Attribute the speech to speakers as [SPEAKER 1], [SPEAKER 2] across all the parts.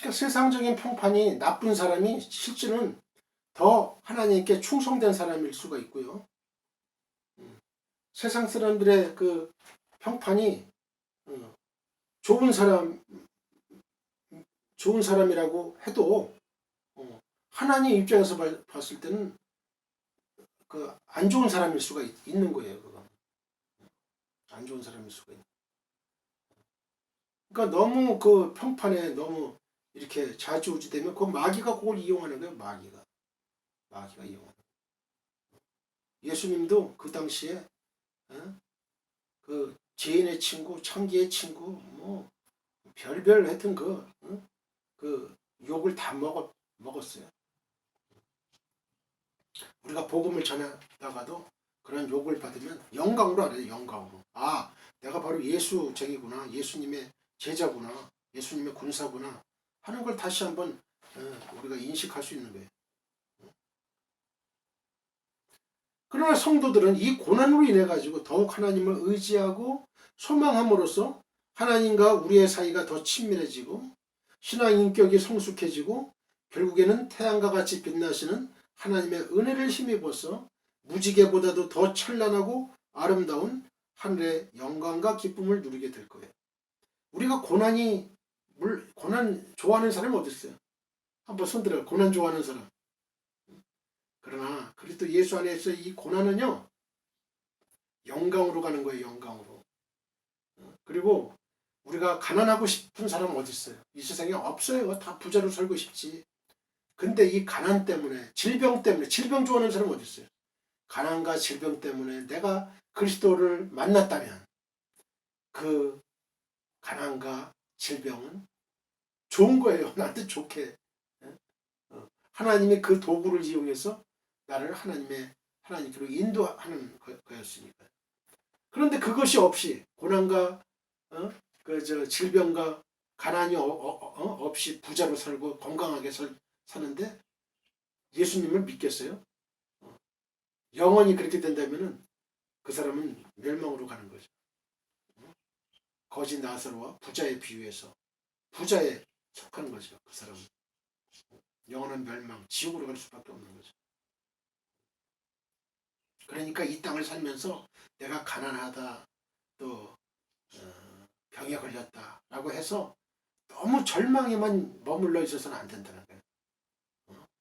[SPEAKER 1] 그러니까 세상적인 평판이 나쁜 사람이 실제는 더 하나님께 충성된 사람일 수가 있고요. 세상 사람들의 그 평판이 좋은 사람, 좋은 사람이라고 해도 하나님 입장에서 봤을 때는 그 안 좋은 사람일 수가 있는 거예요. 그거. 안 좋은 사람일 수가 있는. 그러니까 너무 그 평판에 너무 이렇게 좌지우지되면 그 마귀가 그걸 이용하는 거예요. 마귀가 이용하는. 예수님도 그 당시에 그 죄인의 친구, 청기의 친구, 뭐 별별 하여튼 그 욕을 다 먹었어요. 우리가 복음을 전하다가도 그런 욕을 받으면 영광으로 알아요. 영광으로. 아, 내가 바로 예수쟁이구나. 예수님의 제자구나. 예수님의 군사구나 하는 걸 다시 한번 우리가 인식할 수 있는 거예요. 그러나 성도들은 이 고난으로 인해 가지고 더욱 하나님을 의지하고 소망함으로써 하나님과 우리의 사이가 더 친밀해지고 신앙 인격이 성숙해지고 결국에는 태양과 같이 빛나시는 하나님의 은혜를 힘입어서 무지개보다도 더 찬란하고 아름다운 하늘의 영광과 기쁨을 누리게 될 거예요. 우리가 고난 좋아하는 사람이 어디 있어요? 한번 손들어요. 고난 좋아하는 사람. 그러나 그리스도 예수 안에서 이 고난은요 영광으로 가는 거예요. 영광으로. 그리고 우리가 가난하고 싶은 사람은 어디 있어요? 이 세상에 없어요. 다 부자로 살고 싶지. 근데 이 가난 때문에, 질병 때문에, 질병 좋아하는 사람은 어디 있어요? 가난과 질병 때문에 내가 그리스도를 만났다면 그 가난과 질병은 좋은 거예요. 나한테 좋게. 하나님의 그 도구를 이용해서 나를 하나님께로 인도하는 거였으니까. 그런데 그것이 없이 고난과 질병과 가난이 없이 부자로 살고 건강하게 사는데 예수님을 믿겠어요? 영원히 그렇게 된다면 그 사람은 멸망으로 가는 거죠. 거지 나사로와 부자의 비유에서 부자에 속하는 거죠. 그 사람은 영원한 멸망, 지옥으로 갈 수밖에 없는 거죠. 그러니까 이 땅을 살면서 내가 가난하다, 또 병에 걸렸다 라고 해서 너무 절망에만 머물러 있어서는 안 된다는 거예요.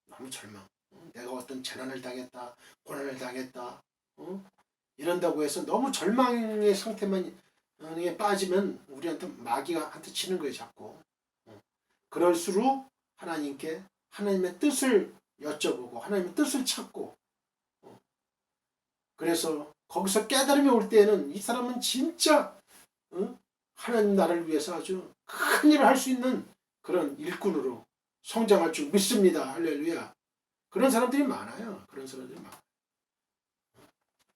[SPEAKER 1] 너무 절망. 내가 어떤 재난을 당했다, 고난을 당했다, 이런다고 해서 너무 절망의 상태만 빠지면 우리한테 마귀한테 치는 거예요, 자꾸. 그럴수록 하나님께 하나님의 뜻을 여쭤보고 하나님의 뜻을 찾고 그래서 거기서 깨달음이 올 때에는 이 사람은 진짜 하나님 나라를 위해서 아주 큰 일을 할 수 있는 그런 일꾼으로 성장할 줄 믿습니다. 할렐루야. 그런 사람들이 많아요. 그런 사람들이 많아요.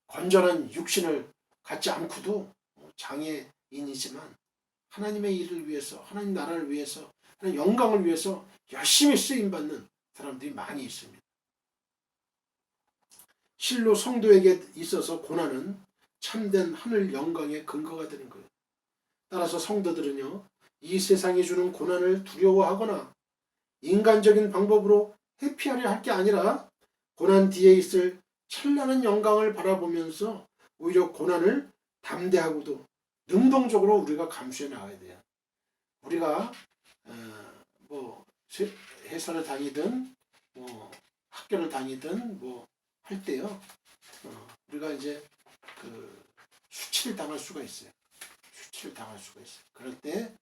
[SPEAKER 1] 건전한 육신을 갖지 않고도 장애인이지만 하나님의 일을 위해서, 하나님 나라를 위해서, 하나님 영광을 위해서 열심히 쓰임받는 사람들이 많이 있습니다. 실로 성도에게 있어서 고난은 참된 하늘 영광의 근거가 되는 거예요. 따라서 성도들은요, 이 세상이 주는 고난을 두려워하거나 인간적인 방법으로 회피하려 할 게 아니라 고난 뒤에 있을 찬란한 영광을 바라보면서 오히려 고난을 담대하고도 능동적으로 우리가 감수해 나가야 돼요. 우리가 뭐 회사를 다니든 뭐 학교를 다니든 뭐 할 때요, 우리가 이제 그 수치를 당할 수가 있어요. 수치를 당할 수가 있어요. 그럴 때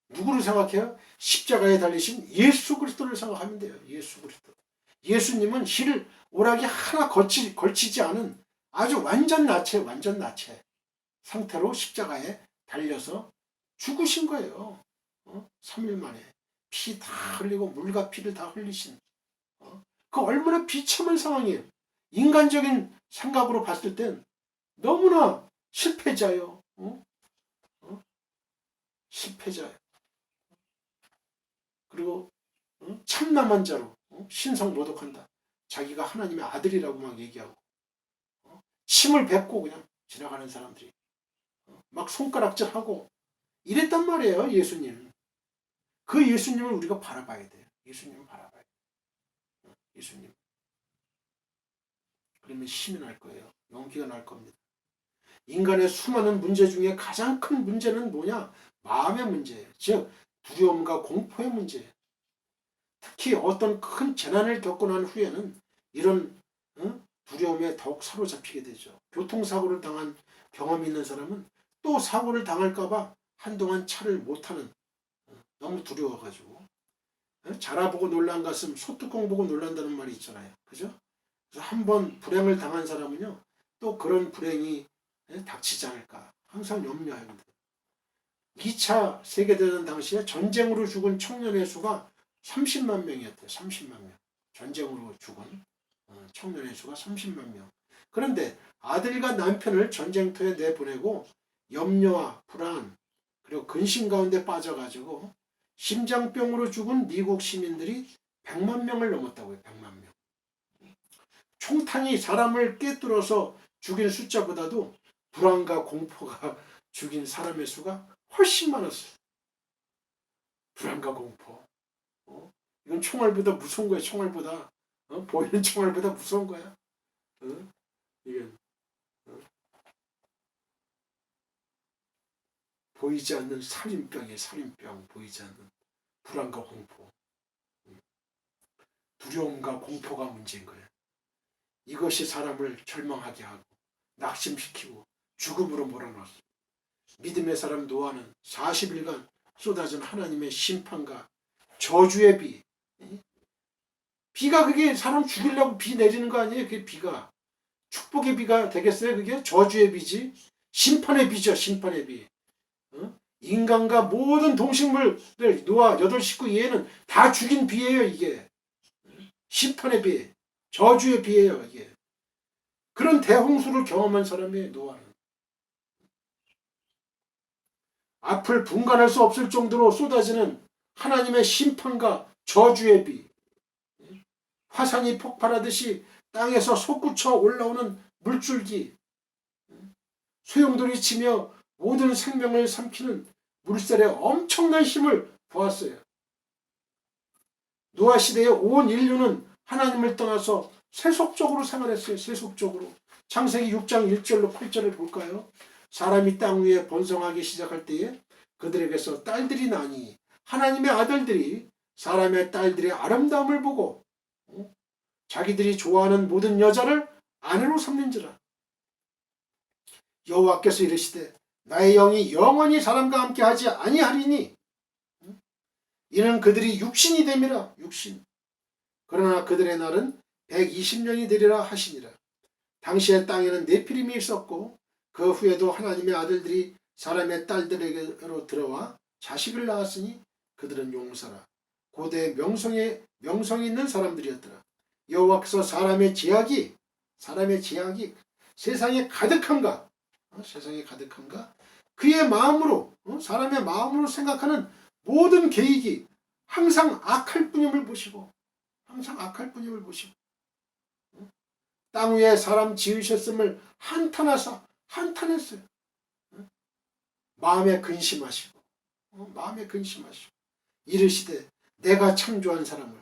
[SPEAKER 1] 누구를 생각해요? 십자가에 달리신 예수 그리스도를 생각하면 돼요. 예수 그리스도. 예수님은 오락이 하나 걸치지 않은 아주 완전 나체 상태로 십자가에 달려서 죽으신 거예요. 3일 만에 피 다 흘리고 물과 피를 다 흘리신 그 얼마나 비참한 상황이에요. 인간적인 생각으로 봤을 땐 너무나 실패자예요. 실패자예요. 그리고 참남한 자로 신성 모독한다. 자기가 하나님의 아들이라고 막 얘기하고 침을 뱉고 그냥 지나가는 사람들이 막 손가락질하고 이랬단 말이에요. 예수님. 그 예수님을 우리가 바라봐야 돼요. 예수님을 바라봐야 돼요. 예수님. 그러면 힘이 날 거예요. 용기가 날 겁니다. 인간의 수많은 문제 중에 가장 큰 문제는 뭐냐? 마음의 문제예요. 즉 두려움과 공포의 문제예요. 특히 어떤 큰 재난을 겪고 난 후에는 이런 두려움에 더욱 사로잡히게 되죠. 교통사고를 당한 경험이 있는 사람은 또 사고를 당할까 봐 한동안 차를 못 타는, 너무 두려워가지고. 자라보고 놀란 가슴 소뚜껑 보고 놀란다는 말이 있잖아요. 그죠? 그래서 한번 불행을 당한 사람은요, 또 그런 불행이 닥치지 않을까 항상 염려합니다. 2차 세계대전 당시에 전쟁으로 죽은 청년의 수가 30만 명이었대요. 30만 명. 전쟁으로 죽은 청년의 수가 30만 명. 그런데 아들과 남편을 전쟁터에 내보내고 염려와 불안 그리고 근심 가운데 빠져가지고 심장병으로 죽은 미국 시민들이 100만 명을 넘었다고요. 100만 명. 총탄이 사람을 꿰뚫어서 죽인 숫자보다도 불안과 공포가 죽인 사람의 수가 훨씬 많았어요. 불안과 공포. 이건 총알보다 무서운 거야. 총알보다. 보이는 총알보다 무서운 거야. 이게 보이지 않는 살인병이에요. 살인병. 보이지 않는 불안과 공포. 두려움과 공포가 문제인 거예요. 이것이 사람을 절망하게 하고 낙심시키고 죽음으로 몰아넣었어. 믿음의 사람 노아는 40일간 쏟아진 하나님의 심판과 저주의 비. 비가 그게 사람 죽이려고 비 내리는 거 아니에요? 그게 비가. 축복의 비가 되겠어요? 그게 저주의 비지. 심판의 비죠. 심판의 비. 인간과 모든 동식물들 노아 8식구 이외에는 다 죽인 비예요. 이게. 심판의 비. 저주의 비예요. 이게. 그런 대홍수를 경험한 사람이에요. 노아는. 앞을 분간할 수 없을 정도로 쏟아지는 하나님의 심판과 저주의 비. 화산이 폭발하듯이 땅에서 솟구쳐 올라오는 물줄기. 소용돌이 치며 모든 생명을 삼키는 물살의 엄청난 힘을 보았어요. 노아 시대의 온 인류는 하나님을 떠나서 세속적으로 생활했어요. 세속적으로. 창세기 6장 1절로 8절을 볼까요? 사람이 땅 위에 번성하기 시작할 때에 그들에게서 딸들이 나니 하나님의 아들들이 사람의 딸들의 아름다움을 보고 자기들이 좋아하는 모든 여자를 아내로 삼는지라. 여호와께서 이르시되 나의 영이 영원히 사람과 함께 하지 아니하리니 이는 그들이 육신이 됨이라. 육신. 그러나 그들의 날은 120년이 되리라 하시니라. 당시의 땅에는 네피림이 있었고 그 후에도 하나님의 아들들이 사람의 딸들에게로 들어와 자식을 낳았으니 그들은 용사라. 고대 명성이 있는 사람들이었더라. 여호와께서 사람의 제약이 세상에 가득한가? 세상에 가득한가? 그의 마음으로 사람의 마음으로 생각하는 모든 계획이 항상 악할 뿐임을 보시고 땅 위에 사람 지으셨음을 한탄했어요. 마음에 근심하시고 이르시되 내가 창조한 사람을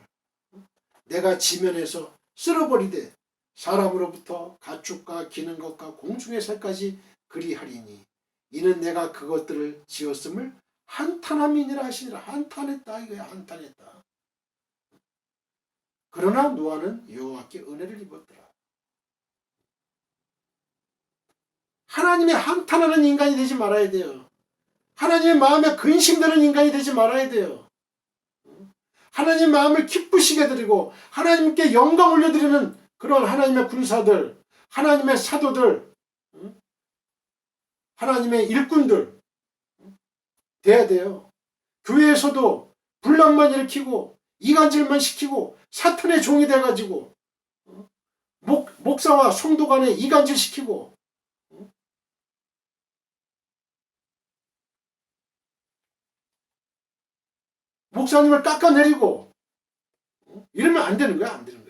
[SPEAKER 1] 내가 지면에서 쓸어버리되 사람으로부터 가축과 기는 것과 공중의 새까지 그리하리니 이는 내가 그것들을 지었음을 한탄함이니라 하시니라. 한탄했다 이거야. 한탄했다. 그러나 노아는 여호와께 은혜를 입었더라. 하나님의 한탄하는 인간이 되지 말아야 돼요. 하나님의 마음에 근심되는 인간이 되지 말아야 돼요. 하나님 마음을 기쁘시게 드리고 하나님께 영광 올려드리는 그런 하나님의 군사들, 하나님의 사도들, 하나님의 일꾼들 돼야 돼요. 교회에서도 분란만 일으키고 이간질만 시키고 사탄의 종이 돼가지고 목사와 성도 간에 이간질 시키고 목사님을 깎아내리고 이러면 안 되는 거야. 안 되는 거예요.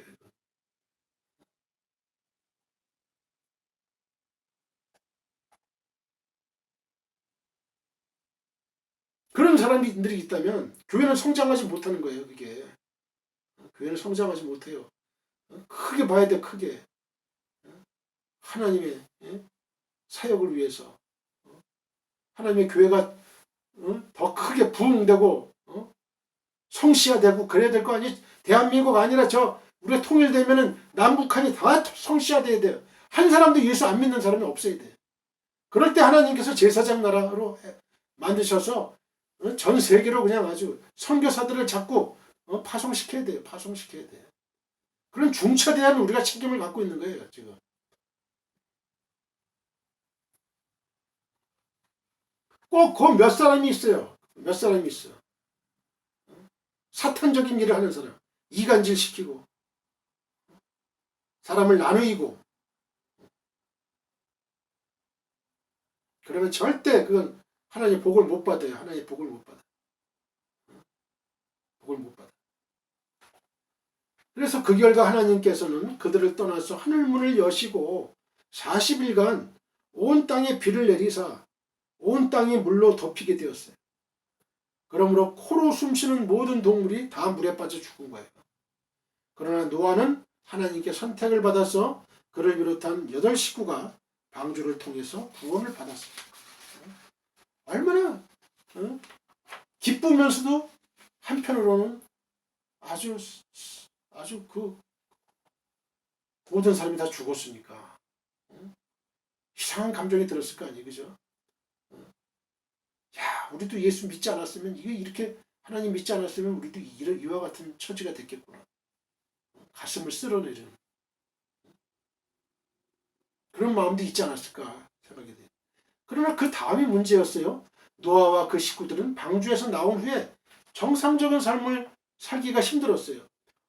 [SPEAKER 1] 그런 사람들이 있다면 교회는 성장하지 못하는 거예요. 그게 교회는 성장하지 못해요. 크게 봐야 돼. 크게 하나님의 사역을 위해서 하나님의 교회가 더 크게 부흥되고 성시화되고 그래야 될 거 아니? 대한민국 아니라 우리가 통일되면은 남북한이 다 성시화돼야 돼요. 한 사람도 예수 안 믿는 사람이 없어야 돼요. 그럴 때 하나님께서 제사장 나라로 만드셔서 전 세계로 그냥 아주 선교사들을 자꾸 파송시켜야 돼요. 파송시켜야 돼요. 그런 중차대한 우리가 책임을 갖고 있는 거예요. 지금. 꼭 그 몇 사람이 있어요. 몇 사람이 있어. 사탄적인 일을 하는 사람. 이간질 시키고 사람을 나누이고 그러면 절대 그건 하나님의 복을 못 받아요. 하나님의 복을 못 받아. 복을 못 받아. 그래서 그 결과 하나님께서는 그들을 떠나서 하늘문을 여시고 40일간 온 땅에 비를 내리사 온 땅이 물로 덮이게 되었어요. 그러므로 코로 숨쉬는 모든 동물이 다 물에 빠져 죽은 거예요. 그러나 노아는 하나님께 선택을 받아서 그를 비롯한 8 식구가 방주를 통해서 구원을 받았어요. 얼마나 기쁘면서도 한편으로는 아주 그 모든 사람이 다 죽었으니까 이상한 감정이 들었을 거 아니에요. 그죠? 야, 우리도 예수 믿지 않았으면 이렇게 하나님 믿지 않았으면 우리도 이와 같은 처지가 됐겠구나. 가슴을 쓸어내리는 그런 마음도 있지 않았을까 생각이 돼요. 그러나 그 다음이 문제였어요. 노아와 그 식구들은 방주에서 나온 후에 정상적인 삶을 살기가 힘들었어요.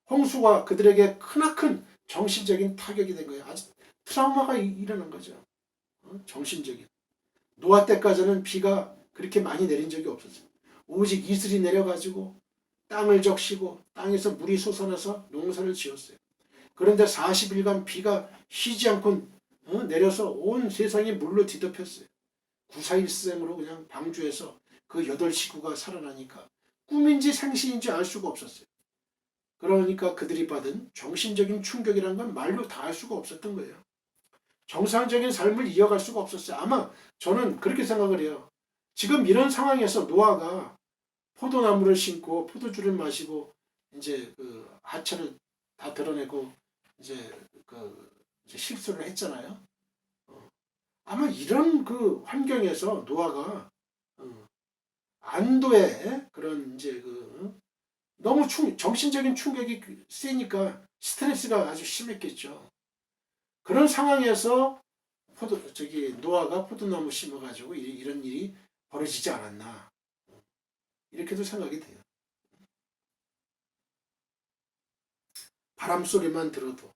[SPEAKER 1] 홍수가 그들에게 크나큰 정신적인 타격이 된 거예요. 아주 트라우마가 일어난 거죠. 정신적인. 노아 때까지는 비가 그렇게 많이 내린 적이 없었어요. 오직 이슬이 내려가지고 땅을 적시고 땅에서 물이 솟아나서 농사를 지었어요. 그런데 40일간 비가 쉬지 않고 내려서 온 세상이 물로 뒤덮였어요. 구사일생으로 그냥 방주에서 그 8 식구가 살아나니까 꿈인지 생신인지 알 수가 없었어요. 그러니까 그들이 받은 정신적인 충격이란 건 말로 다 할 수가 없었던 거예요. 정상적인 삶을 이어갈 수가 없었어요. 아마 저는 그렇게 생각을 해요. 지금 이런 상황에서 노아가 포도나무를 심고 포도주를 마시고 이제 그 하체를 다 드러내고 이제 이제 실수를 했잖아요. 아마 이런 그 환경에서 노아가 안도의 그런 이제 너무 정신적인 충격이 세니까 스트레스가 아주 심했겠죠. 그런 상황에서 노아가 포도나무 심어가지고 이런 일이 벌어지지 않았나 이렇게도 생각이 돼요. 바람 소리만 들어도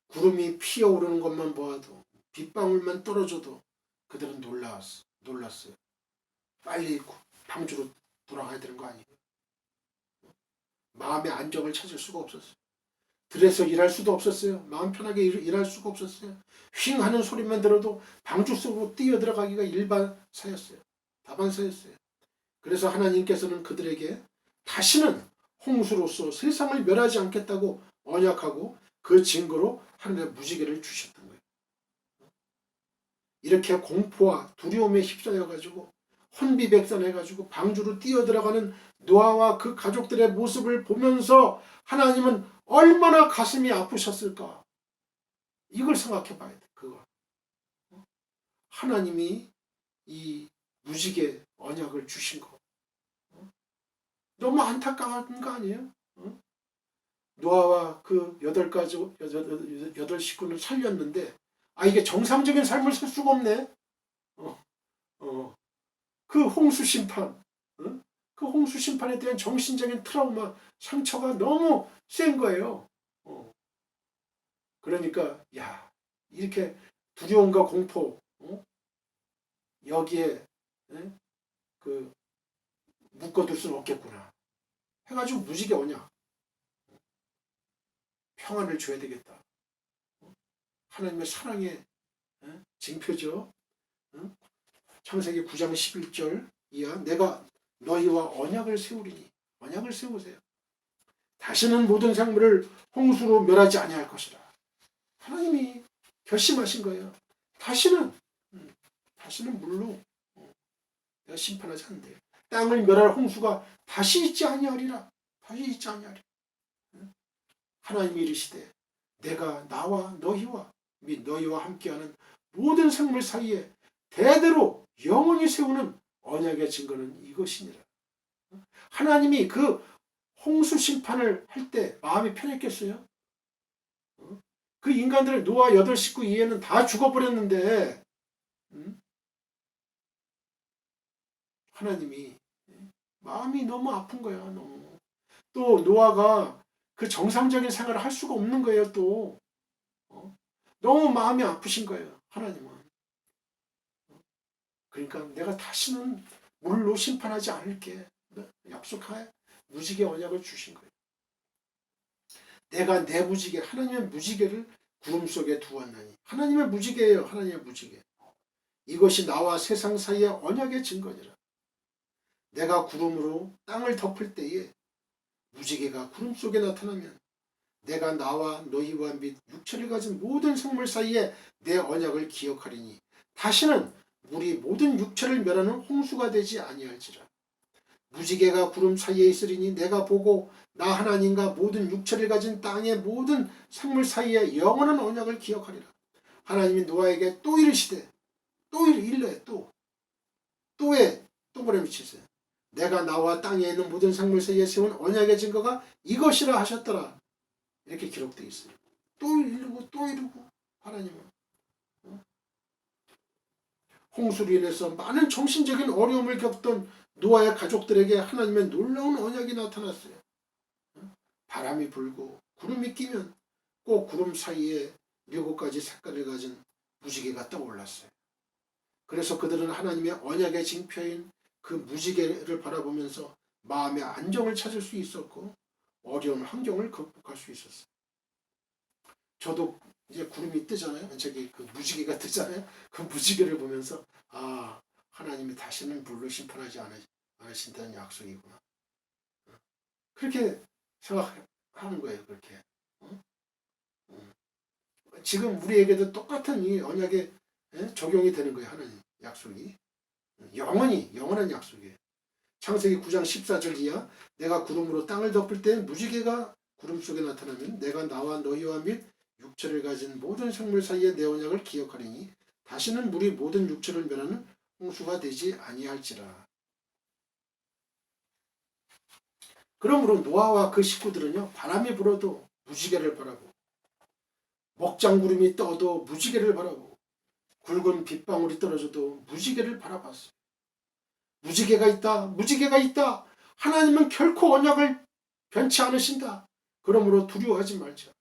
[SPEAKER 1] 구름이 피어오르는 것만 보아도 빗방울만 떨어져도 그들은 놀랐어요. 빨리 방주로 돌아가야 되는 거 아니에요. 마음의 안정을 찾을 수가 없었어요. 들에서 일할 수도 없었어요. 마음 편하게 일할 수가 없었어요. 휭 하는 소리만 들어도 방주 속으로 뛰어들어가기가 일반사였어요. 다반사였어요. 그래서 하나님께서는 그들에게 다시는 홍수로서 세상을 멸하지 않겠다고 언약하고 그 증거로 하늘의 무지개를 주셨던 거예요. 이렇게 공포와 두려움에 휩싸여가지고 혼비백산해가지고 방주로 뛰어들어가는 노아와 그 가족들의 모습을 보면서 하나님은 얼마나 가슴이 아프셨을까. 이걸 생각해 봐야 돼. 그거. 하나님이 이 무지개 언약을 주신 거. 너무 안타까운 거 아니에요? 노아와 그 8 식구는 살렸는데 이게 정상적인 삶을 살 수가 없네. 그 홍수 심판, 그 홍수 심판에 대한 정신적인 트라우마, 상처가 너무 센 거예요. 그러니까 이렇게 두려움과 공포, 여기에 묶어둘 수는 없겠구나 해가지고 무지개 언약, 평안을 줘야 되겠다. 하나님의 사랑의 징표죠. 창세기 9장 11절 이하 내가 너희와 언약을 세우리니. 언약을 세우세요. 다시는 모든 생물을 홍수로 멸하지 아니할 것이라. 하나님이 결심하신 거예요. 다시는 물로 내가 심판하지 않는데 땅을 멸할 홍수가 다시 있지 아니하리라. 다시 있지 아니하리라. 하나님이 이르시되 내가 나와 너희와 및 너희와 함께하는 모든 생물 사이에 대대로 영원히 세우는 언약의 증거는 이것이니라. 하나님이 그 홍수 심판을 할 때 마음이 편했겠어요? 그 인간들을 노아 8 식구 이해는 다 죽어버렸는데 하나님이 마음이 너무 아픈 거야. 너무. 또 노아가 그 정상적인 생활을 할 수가 없는 거예요. 또 너무 마음이 아프신 거예요. 하나님은. 그러니까 내가 다시는 물로 심판하지 않을게. 약속하에 무지개 언약을 주신 거예요. 내가 내 무지개, 하나님의 무지개를 구름 속에 두었나니. 하나님의 무지개예요. 하나님의 무지개. 이것이 나와 세상 사이의 언약의 증거니라. 내가 구름으로 땅을 덮을 때에 무지개가 구름 속에 나타나면 내가 나와 너희와 및 육체를 가진 모든 생물 사이에 내 언약을 기억하리니 다시는 물이 모든 육체를 멸하는 홍수가 되지 아니할지라. 무지개가 구름 사이에 있으리니 내가 보고 나 하나님과 모든 육체를 가진 땅의 모든 생물 사이에 영원한 언약을 기억하리라. 하나님이 노아에게 또 이르시되 또 일러요. 또에 동그라미 치세요. 내가 나와 땅에 있는 모든 생물 사이에 세운 언약의 증거가 이것이라 하셨더라. 이렇게 기록되어 있어요. 또 이루고 하나님은 홍수로 인해서 많은 정신적인 어려움을 겪던 노아의 가족들에게 하나님의 놀라운 언약이 나타났어요. 바람이 불고 구름이 끼면 꼭 구름 사이에 7가지 색깔을 가진 무지개가 떠올랐어요. 그래서 그들은 하나님의 언약의 징표인 그 무지개를 바라보면서 마음의 안정을 찾을 수 있었고 어려운 환경을 극복할 수 있었어요. 저도 이제 구름이 뜨잖아요. 저기 그 무지개가 뜨잖아요. 그 무지개를 보면서 아, 하나님이 다시는 물로 심판하지 않으신다는 약속이구나. 그렇게 생각하는 거예요. 그렇게. 지금 우리에게도 똑같은 이 언약에 적용이 되는 거예요. 하나님 약속이. 영원한 약속이에요. 창세기 9장 14절 이하 내가 구름으로 땅을 덮을 때 무지개가 구름 속에 나타나면 내가 나와 너희와 및 육체를 가진 모든 생물 사이에 내 언약을 기억하리니 다시는 물이 모든 육체를 멸하는 홍수가 되지 아니할지라. 그러므로 노아와 그 식구들은요, 바람이 불어도 무지개를 바라고 먹장구름이 떠도 무지개를 바라고 굵은 빗방울이 떨어져도 무지개를 바라봤어요. 무지개가 있다. 하나님은 결코 언약을 변치 않으신다. 그러므로 두려워하지 말자.